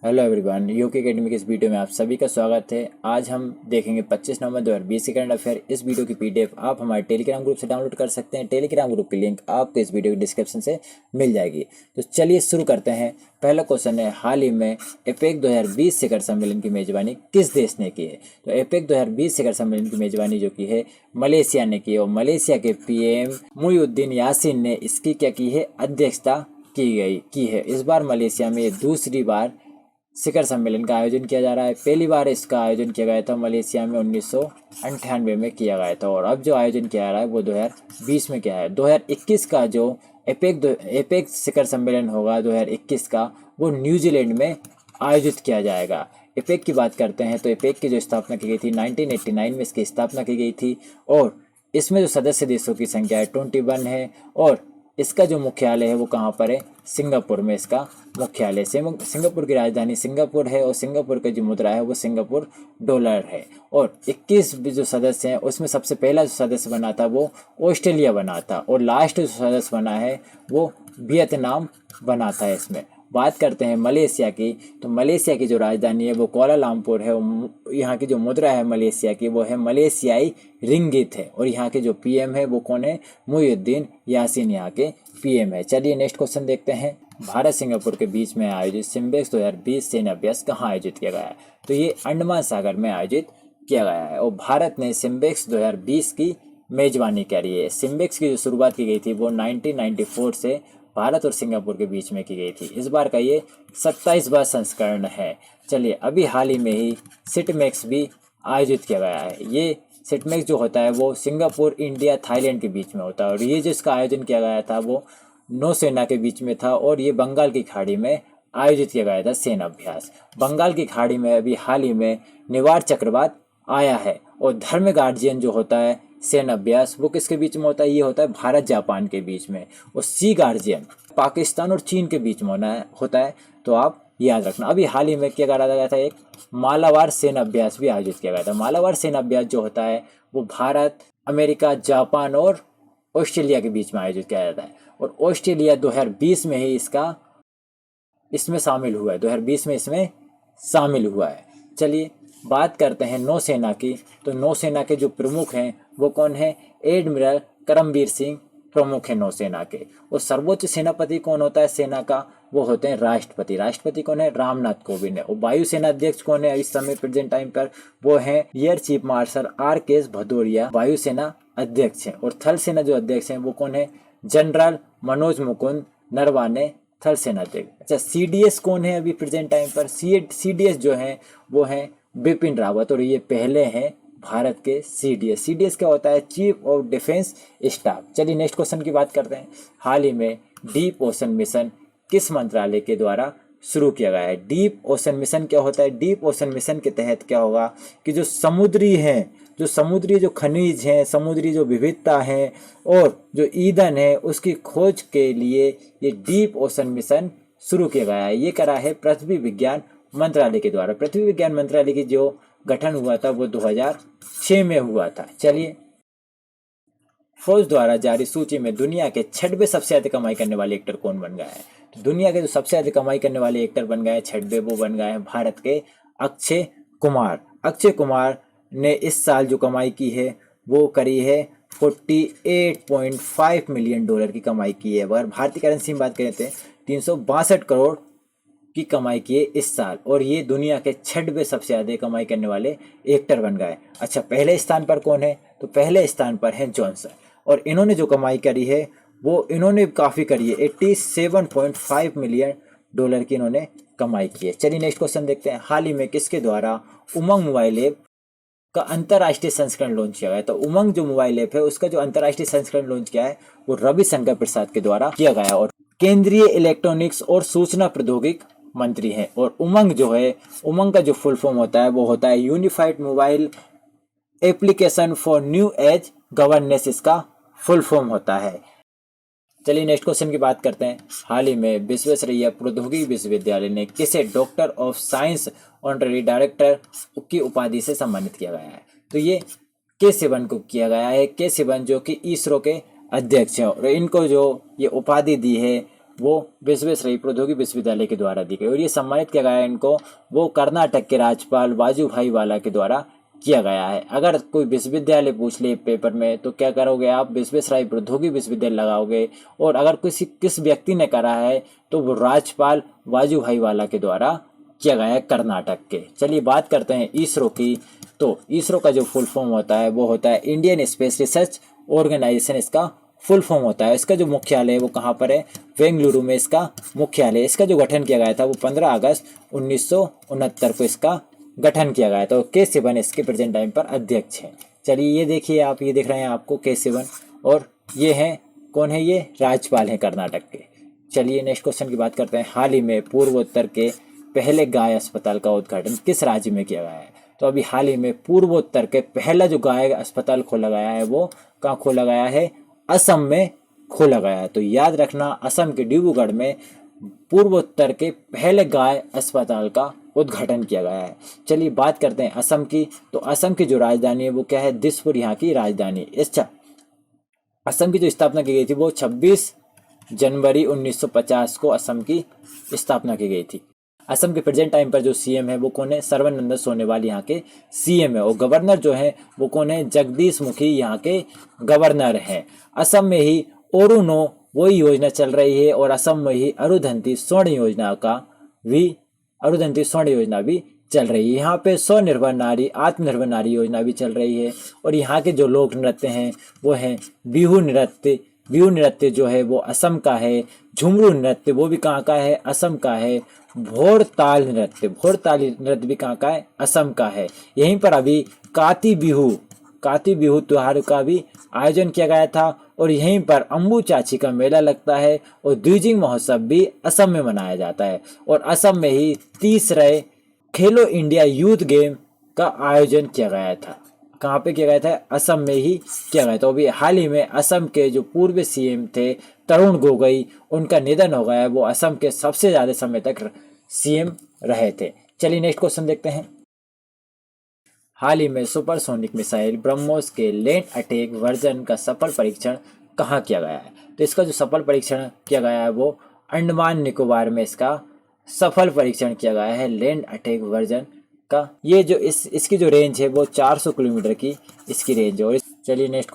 Hello everyone, UK academy के इस video में आप सभी का स्वागत है। आज हम देखेंगे 25 नवंबर 2020 के करंट अफेयर। इस वीडियो की पीडीएफ आप हमारे टेलीग्राम ग्रुप से डाउनलोड कर सकते हैं। टेलीग्राम ग्रुप की लिंक आपको इस वीडियो के डिस्क्रिप्शन से मिल जाएगी। तो चलिए शुरू करते हैं। पहला क्वेश्चन है, हाल ही में एपेक 2020 शिखर सम्मेलन की मेजबानी किस देश ने की है? तो एपेक 2020 शिखर सम्मेलन की मेजबानी जो की है मलेशिया ने की है, और मलेशिया के पीएम मुइनुद्दीन यासीन ने इसकी क्या की है, अध्यक्षता की है। इस बार मलेशिया में दूसरी बार शिखर सम्मेलन का आयोजन किया जा रहा है। पहली बार इसका आयोजन किया गया था मलेशिया में 1998 में किया गया था, और अब जो आयोजन किया जा रहा है वो 2020 में किया है। 2021 का जो एपेक शिखर सम्मेलन होगा 2021 का, वो न्यूजीलैंड में आयोजित किया जाएगा। एपेक की बात करते हैं तो एपेक की जो स्थापना की गई थी 1989 में इसकी स्थापना की गई थी, और इसमें जो सदस्य देशों की संख्या है 21 है, और इसका जो मुख्यालय है वो कहाँ पर है? सिंगापुर में इसका मुख्यालय। सिंगापुर की राजधानी सिंगापुर है, और सिंगापुर का जो मुद्रा है वो सिंगापुर डॉलर है। और 21 जो सदस्य हैं उसमें सबसे पहला जो सदस्य बना था वो ऑस्ट्रेलिया बना था, और लास्ट जो सदस्य बना है वो वियतनाम बना था। इसमें बात करते हैं मलेशिया की, तो मलेशिया की जो राजधानी है वो कुआलालंपुर है। यहाँ की जो मुद्रा है मलेशिया की वो है मलेशियाई रिंगित है, और यहाँ के जो पीएम है वो कौन है? मुइनुद्दीन यासीन यहाँ के पीएम है। चलिए नेक्स्ट क्वेश्चन देखते हैं। भारत सिंगापुर के बीच में आयोजित सिम्बेक्स 2020 सैन्य अभ्यास कहाँ आयोजित किया गया है? तो ये अंडमान सागर में आयोजित किया गया है, और भारत ने सिम्बेक्स 2020 की मेजबानी करी है। सिम्बेक्स की जो शुरुआत की गई थी वो 1994 से भारत और सिंगापुर के बीच में की गई थी। इस बार का ये 27वां संस्करण है। चलिए, अभी हाल ही में ही सिटमेक्स भी आयोजित किया गया है। ये सिटमेक्स जो होता है वो सिंगापुर, इंडिया, थाईलैंड के बीच में होता है, और ये जो इसका आयोजन किया गया था वो नौसेना के बीच में था, और ये बंगाल की खाड़ी में आयोजित किया गया था सेना अभ्यास। बंगाल की खाड़ी में अभी हाल ही में निवार चक्रवात आया है, और धर्म गार्जियन जो होता है सेना अभ्यास वो किसके बीच में होता है? ये होता है भारत जापान के बीच में। और सी गार्जियन पाकिस्तान और चीन के बीच में होता है। तो आप याद रखना। अभी हाल ही में क्या करा गया था, एक मालाबार सेना अभ्यास भी आयोजित किया गया था। मालाबार सेना अभ्यास जो होता है वो भारत, अमेरिका, जापान और ऑस्ट्रेलिया के बीच में आयोजित किया जाता है, और ऑस्ट्रेलिया 2020 में ही इसमें शामिल हुआ है। 2020 में इसमें शामिल हुआ है। चलिए बात करते हैं नौसेना की, तो नौसेना के जो प्रमुख हैं वो कौन है? एडमिरल करमबीर सिंह प्रमुख है नौसेना के। और सर्वोच्च सेनापति कौन होता है सेना का? वो होते हैं राष्ट्रपति। राष्ट्रपति कौन है? रामनाथ कोविंद है। और वायुसेना अध्यक्ष कौन है इस समय प्रेजेंट टाइम पर? वो है air chief marshal RK Bhadauria, वायुसेना अध्यक्ष है। और थल सेना जो अध्यक्ष है वो कौन है? जनरल मनोज मुकुंद नरवाने, थल सेना अध्यक्ष। अच्छा, CDS कौन है अभी प्रेजेंट टाइम पर? CDS जो है वो है बिपिन रावत, और ये पहले हैं भारत के CDS क्या होता है? Chief of defence staff. चलिए नेक्स्ट क्वेश्चन की बात करते हैं। हाल ही में डीप ओशन मिशन किस मंत्रालय के द्वारा शुरू किया गया है? डीप ओशन मिशन क्या होता है? डीप ओशन मिशन के तहत क्या होगा कि जो समुद्री जो खनिज हैं, समुद्री जो विविधता है और जो ईंधन है उसकी खोज के लिए ये डीप ओशन मिशन शुरू किया गया है। ये करा है पृथ्वी विज्ञान मंत्रालय के द्वारा। पृथ्वी विज्ञान मंत्रालय की जो गठन हुआ था वो 2006 में हुआ था। चलिए, फोर्ब्स द्वारा जारी सूची में दुनिया के 6वें सबसे अधिक कमाई करने वाले एक्टर कौन बन गया है? तो दुनिया के जो सबसे अधिक कमाई करने वाले एक्टर बन गए 6वें, वो बन गए हैं भारत के अक्षय कुमार। अक्षय कुमार ने इस साल जो कमाई की है वो करी है 48.5 मिलियन डॉलर की कमाई की है। अगर भारतीय करेंसी में बात करें तो 362 करोड़ की कमाई की है इस साल, और ये दुनिया के 6वें सबसे ज्यादा कमाई करने वाले एक्टर बन गए। अच्छा, पहले स्थान पर कौन है? तो पहले स्थान पर है जॉनसन, और इन्होंने जो कमाई करी है वो इन्होंने काफ़ी करी है। 87.5 मिलियन डॉलर की इन्होंने कमाई की है। चलिए नेक्स्ट क्वेश्चन देखते हैं। हाल ही में किसके द्वारा उमंग मोबाइल ऐप का अंतर्राष्ट्रीय संस्करण लॉन्च किया गया? तो उमंग जो मोबाइल ऐप है उसका जो अंतर्राष्ट्रीय संस्करण लॉन्च किया है वो रविशंकर प्रसाद के द्वारा किया गया, और केंद्रीय इलेक्ट्रॉनिक्स और सूचना प्रौद्योगिकी मंत्री हैं। और उमंग जो है, उमंग का जो फुल फॉर्म होता है वो होता है unified mobile application for new age governance, इसका फुल फॉर्म होता है। चलिए नेक्स्ट क्वेश्चन की बात करते हैं। हाल ही में विश्वेश्वरैया प्रौद्योगिकी विश्वविद्यालय ने किसे doctor of science honorary director की उपाधि से सम्मानित किया गया है? तो ये के सिवन को किया गया है। के सिवन जो कि इसरो के अध्यक्ष हैं, और इनको जो ये उपाधि दी है वो विश्वेश्वरैया प्रौद्योगिकी विश्वविद्यालय के द्वारा दी गई। और ये सम्मानित किया गया है इनको वो कर्नाटक के राज्यपाल वाजूभाई वाला के द्वारा किया गया है। अगर कोई विश्वविद्यालय पूछ ले पेपर में तो क्या करोगे आप, विश्वेश्वरैया प्रौद्योगिकी विश्वविद्यालय लगाओगे। और अगर किस व्यक्ति ने करा है तो वो राज्यपाल वाजूभाई वाला के द्वारा किया गया है कर्नाटक के। चलिए बात करते हैं इसरो की। तो इसरो का जो फुल फॉर्म होता है वो होता है इंडियन स्पेस रिसर्च ऑर्गेनाइजेशन, इसका फुल फॉर्म होता है। इसका जो मुख्यालय है वो कहाँ पर है, बेंगलुरु में इसका मुख्यालय है। इसका जो गठन किया गया था वो 15 अगस्त 1969 को इसका गठन किया गया था। के सिवन इसके प्रेजेंट टाइम पर अध्यक्ष हैं। चलिए ये देखिए आप, ये दिख रहे हैं आपको के सिवन, और ये हैं कौन है, ये राज्यपाल हैं कर्नाटक के। चलिए नेक्स्ट क्वेश्चन की बात करते हैं। हाल ही में पूर्वोत्तर के पहले गाय अस्पताल का उद्घाटन किस राज्य में किया गया है। तो अभी हाल ही में पूर्वोत्तर के पहला जो गाय अस्पताल खोला गया है वो कहाँ खोला गया है, असम में खोला गया है। तो याद रखना असम के डिब्रूगढ़ में पूर्वोत्तर के पहले गाय अस्पताल का उद्घाटन किया गया है। चलिए बात करते हैं असम की। तो असम की जो राजधानी है वो क्या है, दिसपुर यहाँ की राजधानी। अच्छा, असम की जो स्थापना की गई थी वो 26 जनवरी 1950 को असम की स्थापना की गई थी। असम के प्रेजेंट टाइम पर जो सीएम है वो कौन है, सर्बानंद सोनोवाल यहाँ के सीएम है। और गवर्नर जो है वो कौन है, जगदीश मुखी यहाँ के गवर्नर हैं। असम में ही ओरुनो वही योजना चल रही है और असम में ही अरुंधति स्वर्ण योजना भी चल रही है। यहाँ पे स्वनिर्भर नारी आत्मनिर्भर नारी योजना भी चल रही है। और यहाँ के जो लोक नृत्य हैं वो हैं बिहू नृत्य। बिहू नृत्य जो है वो असम का है। झुमरू नृत्य वो भी कहाँ का है, असम का है। भोरताल नृत्य भी कहाँ का है, असम का है। यहीं पर अभी काती बिहू त्योहार का भी आयोजन किया गया था। और यहीं पर अम्बू चाची का मेला लगता है और द्विजिंग महोत्सव भी असम में मनाया जाता है। और असम में ही तीसरे खेलो इंडिया यूथ गेम का आयोजन किया गया था। कहाँ पे किया गया था, असम में ही किया गया था। अभी हाल ही में असम के जो पूर्व सीएम थे तरुण गोगोई, उनका निधन हो गया है। वो असम के सबसे ज्यादा समय तक सीएम रहे थे। चलिए नेक्स्ट क्वेश्चन देखते हैं। हाल ही में सुपरसोनिक मिसाइल ब्रह्मोस के लैंड अटैक वर्जन का सफल परीक्षण कहाँ किया गया है। तो इसका जो सफल परीक्षण किया गया है वो अंडमान निकोबार में इसका सफल परीक्षण किया गया है लैंड अटैक वर्जन का। ये जो इसकी जो रेंज है वो 400 किलोमीटर की इसकी रेंज है। और चलिए नेक्स्ट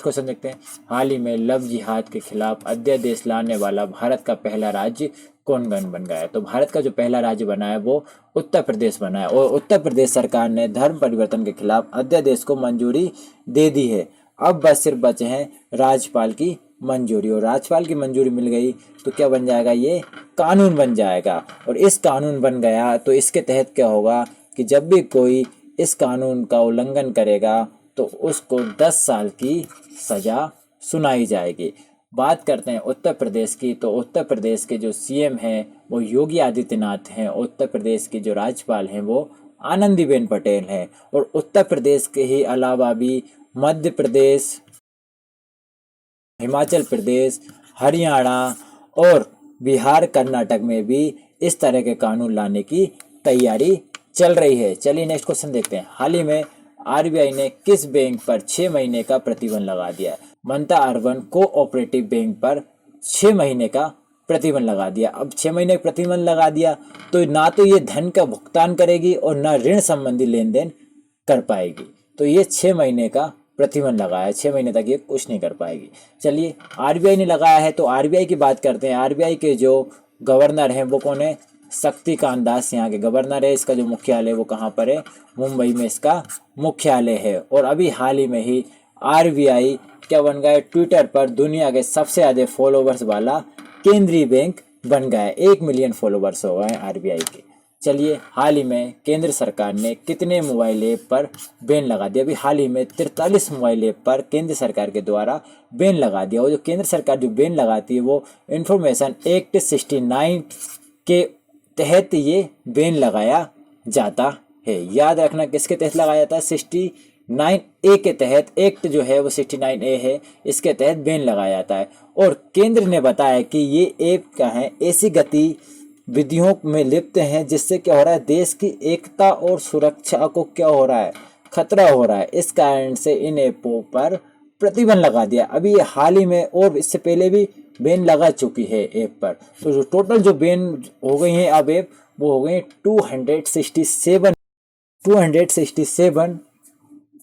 क्वेश्चन देखते हैं। हाल ही में लव जिहाद के खिलाफ अध्यादेश लाने वाला भारत का पहला राज्य कौन बन गया है। तो भारत का जो पहला राज्य बना है वो उत्तर प्रदेश बना है। और उत्तर प्रदेश सरकार ने धर्म परिवर्तन के खिलाफ अध्यादेश को मंजूरी दे दी है। अब बस सिर्फ बचे हैं राज्यपाल की मंजूरी। और राज्यपाल की मंजूरी मिल गई तो क्या बन जाएगा, ये कानून बन जाएगा। और इस कानून बन गया तो इसके तहत क्या होगा कि जब भी कोई इस कानून का उल्लंघन करेगा तो उसको 10 साल की सजा सुनाई जाएगी। बात करते हैं उत्तर प्रदेश की। तो उत्तर प्रदेश के जो सीएम हैं वो योगी आदित्यनाथ हैं। उत्तर प्रदेश की जो राज्यपाल हैं वो आनंदीबेन पटेल हैं। और उत्तर प्रदेश के ही अलावा भी मध्य प्रदेश, हिमाचल प्रदेश, हरियाणा और बिहार, कर्नाटक में भी इस तरह के कानून लाने की तैयारी चल रही है। चलिए नेक्स्ट क्वेश्चन देखते हैं। हाल ही में आरबीआई ने किस बैंक पर 6 महीने का प्रतिबंध लगा दिया। मनता अर्बन कोऑपरेटिव बैंक पर 6 महीने का प्रतिबंध लगा दिया। अब 6 महीने का प्रतिबंध लगा दिया तो ना तो ये धन का भुगतान करेगी और ना ऋण संबंधी लेन देन कर पाएगी। तो ये 6 महीने का प्रतिबंध लगाया है, 6 महीने तक ये कुछ नहीं कर पाएगी। चलिए आरबीआई ने लगाया है तो आरबीआई की बात करते हैं। आरबीआई के जो गवर्नर हैं वो कौन है, शक्तिकांत दास यहाँ के गवर्नर है। इसका जो मुख्यालय वो कहाँ पर है, मुंबई में इसका मुख्यालय है। और अभी हाल ही में ही आरबीआई क्या बन गया है, ट्विटर पर दुनिया के सबसे ज्यादा फॉलोवर्स वाला केंद्रीय बैंक बन गया है। 1 मिलियन फॉलोवर्स हो गए हैं आरबीआई के। चलिए हाल ही में केंद्र सरकार ने कितने मोबाइल ऐप पर बैन लगा दिया। अभी हाल ही में 43 मोबाइल ऐप पर केंद्र सरकार के द्वारा बैन लगा दिया। और जो केंद्र सरकार जो बैन लगाती है वो इंफॉर्मेशन एक्ट 69 के तहत ये बैन लगाया जाता है। याद रखना किसके तहत लगाया जाता है, 69A के तहत। एक्ट जो है वो 69A है, इसके तहत बैन लगाया जाता है। और केंद्र ने बताया कि ये ऐप क्या है, ऐसी गतिविधियों में लिप्त हैं जिससे क्या हो रहा है, देश की एकता और सुरक्षा को क्या हो रहा है, खतरा हो रहा है। इस कारण से इन ऐपों पर प्रतिबंध लगा दिया। अभी ये हाल ही में और इससे पहले भी बैन लगा चुकी है ऐप पर। तो जो टोटल जो बैन हो गई है अब ऐप, वो हो गई 267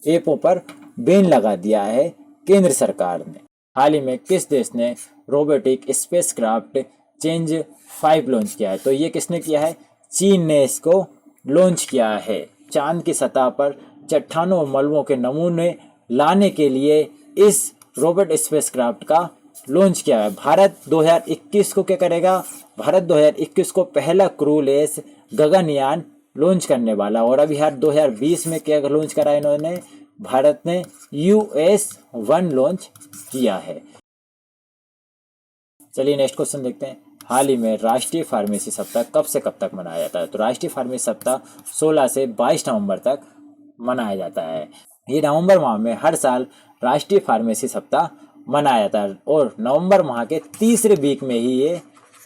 ऐपों पर बैन लगा दिया है केंद्र सरकार ने। हाल ही में किस देश ने रोबोटिक स्पेसक्राफ्ट चेंज 5 लॉन्च किया है? तो ये किसने किया है? चीन ने इसको लॉन्च किया है। चांद की सतह पर चट्टानों और मलबों के नमूने लाने के लिए इस रोबोट स्पेसक्राफ्ट का लॉन्च किया है। भारत 2021 को क्या करेगा? भारत 2021 को पहला क्रूलेस गगनयान लॉन्च करने वाला। और अभी यार 2020 में क्या लॉन्च करा इन्होंने? भारत ने US-1 लॉन्च किया है। चलिए नेक्स्ट क्वेश्चन देखते हैं। हाल ही में राष्ट्रीय फार्मेसी सप्ताह कब से कब तक मनाया जाता है? तो राष्ट्रीय फार्मेसी सप्ताह 16 से 22 नवंबर तक मनाया जाता है। ये नवंबर माह में हर साल राष्ट्रीय फार्मेसी सप्ताह मनाया जाता है और नवंबर माह के तीसरे वीक में ही ये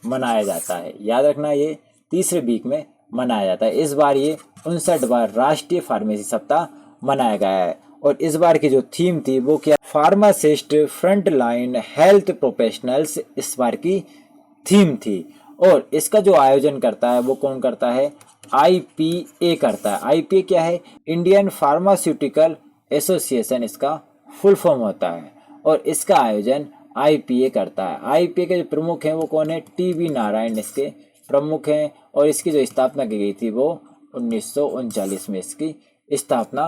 मनाया जाता है। याद रखना, ये तीसरे वीक में मनाया जाता है। इस बार ये 59 बार राष्ट्रीय फार्मेसी सप्ताह मनाया गया है। और इस बार की जो थीम थी वो क्या? Pharmacist front line health professionals इस बार की थीम थी। और इसका जो आयोजन करता है वो कौन करता है? IPA करता है। IPA क्या है? इंडियन फार्मास्यूटिकल एसोसिएशन इसका फुल फॉर्म होता है। और इसका आयोजन IPA करता है। IPA के जो प्रमुख हैं वो कौन है? TB नारायण इसके प्रमुख हैं। और इसकी जो स्थापना की गई थी वो 1939 में इसकी स्थापना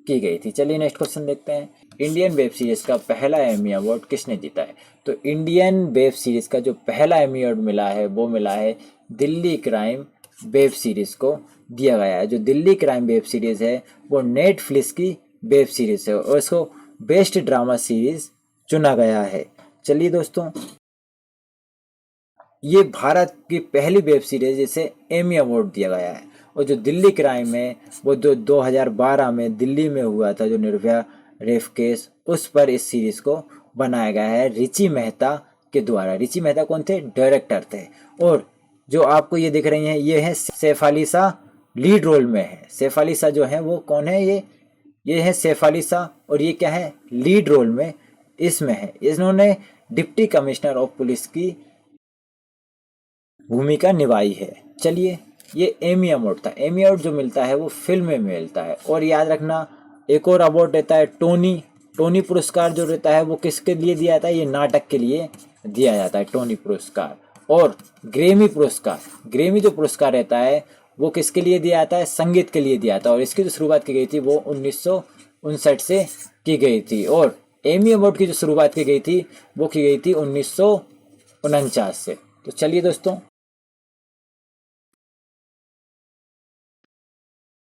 की गई थी। चलिए नेक्स्ट क्वेश्चन देखते हैं। इंडियन वेब सीरीज का पहला एमी अवार्ड किसने जीता है? तो इंडियन वेब सीरीज का जो पहला एमी अवार्ड मिला है वो मिला है दिल्ली क्राइम वेब सीरीज को दिया गया है। जो दिल्ली क्राइम वेब सीरीज है वो नेटफ्लिक्स की वेब सीरीज है और इसको बेस्ट ड्रामा सीरीज चुना गया है। चलिए दोस्तों, ये भारत की पहली वेब सीरीज जिसे एमी अवार्ड दिया गया है। और जो दिल्ली क्राइम है वो जो 2012 में दिल्ली में हुआ था, जो निर्भया रेप केस, उस पर इस सीरीज को बनाया गया है रिची मेहता के द्वारा। रिची मेहता कौन थे? डायरेक्टर थे। और जो आपको ये दिख रही हैं ये है सैफ अली शाह लीड रोल में है। सैफ अली शाह जो है वो कौन है? ये है सैफ अली शाह। और ये क्या है? लीड रोल में इसमें है। इन्होंने डिप्टी कमिश्नर ऑफ पुलिस की भूमिका निभाई है। चलिए, ये एमी अवार्ड था। एमी अवार्ड जो मिलता है वो फिल्म में मिलता है। और याद रखना, एक और अवार्ड रहता है टोनी पुरस्कार जो रहता है वो किसके लिए दिया जाता है? ये नाटक के लिए दिया जाता है टोनी पुरस्कार। और ग्रेमी जो पुरस्कार रहता है वो किसके लिए दिया जाता है? संगीत के लिए दिया जाता है। और इसकी जो शुरुआत की गई थी वो 1959 से की गई थी। और एमी अवार्ड की जो शुरुआत की गई थी वो की गई थी 1949 से। तो चलिए दोस्तों,